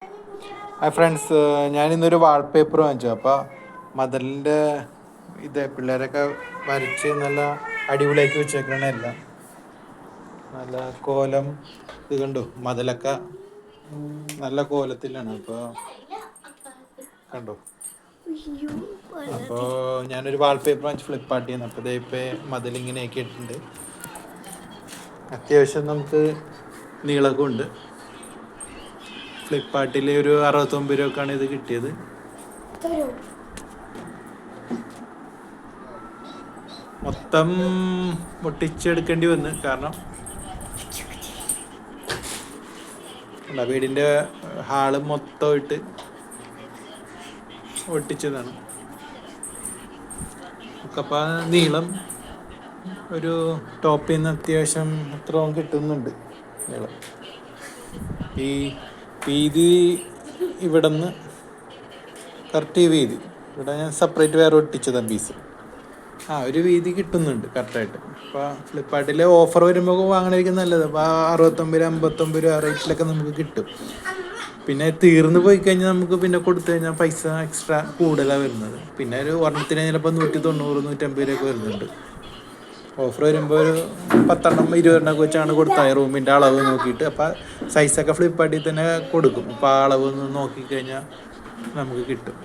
Hi friends, ഞാനിന്നൊരു wallpaper വാങ്ങിച്ചു. അപ്പോൾ മതിലിൻ്റെ പിള്ളേരൊക്കെ വരച്ച് നല്ല അടിപൊളിയാക്കി വെച്ചേക്കണ എല്ലാം നല്ല കോലം. ഇത് കണ്ടു, മതിലൊക്കെ നല്ല കോലത്തിലാണ്. അപ്പോൾ കണ്ടു. അപ്പോൾ ഞാനൊരു വാൾപേപ്പർ വാങ്ങിച്ച് ഫ്ലിപ്കാർട്ടിൽ നിന്ന്. അപ്പോൾ ഇപ്പോൾ മതിലിങ്ങനെ ആക്കിയിട്ടുണ്ട്. അത്യാവശ്യം നമുക്ക് നീളമൊക്കെ ഉണ്ട്. ഫ്ലിപ്കാർട്ടിൽ ഒരു 69 രൂപക്കാണ് ഇത് കിട്ടിയത്. മൊത്തം ഒട്ടിച്ചെടുക്കേണ്ടി വന്നു. കാരണം വീടിൻ്റെ ഹാള് മൊത്തമായിട്ട് ഒട്ടിച്ചതാണ്. അപ്പോൾ നീളം ഒരു ടോപ്പിൽ നിന്ന് അത്യാവശ്യം അത്രയും കിട്ടുന്നുണ്ട് നീളം. ഈ വീതി ഇവിടെ നിന്ന് കറക്റ്റ് വീതി ഇവിടെ ഞാൻ സെപ്പറേറ്റ് വേറെ ഒട്ടിച്ചതാണ് പീസ്. ഒരു വീതി കിട്ടുന്നുണ്ട് കറക്റ്റായിട്ട്. അപ്പോൾ ഫ്ലിപ്കാർട്ടിൽ ഓഫർ വരുമ്പോൾ വാങ്ങണമായിരിക്കും നല്ലത്. അപ്പോൾ 69, 59 രൂപ റേറ്റിലൊക്കെ നമുക്ക് കിട്ടും. പിന്നെ തീർന്നു പോയി കഴിഞ്ഞാൽ നമുക്ക് പിന്നെ കൊടുത്തു കഴിഞ്ഞാൽ പൈസ എക്സ്ട്രാ കൂടുതലാണ് വരുന്നത്. പിന്നെ ഒരു ഒരെണ്ണത്തിന് ചിലപ്പോൾ 190, 150 രൂപയൊക്കെ വരുന്നുണ്ട്. ഓഫർ വരുമ്പോൾ ഒരു 10 എണ്ണം 20 എണ്ണമൊക്കെ വെച്ചാണ് കൊടുത്താൽ റൂമിൻ്റെ അളവ് നോക്കിയിട്ട്. അപ്പോൾ സൈസൊക്കെ ഫ്ലിപ്കാർട്ടിൽ തന്നെ കൊടുക്കും. അപ്പോൾ ആ അളവ് നോക്കിക്കഴിഞ്ഞാൽ നമുക്ക് കിട്ടും.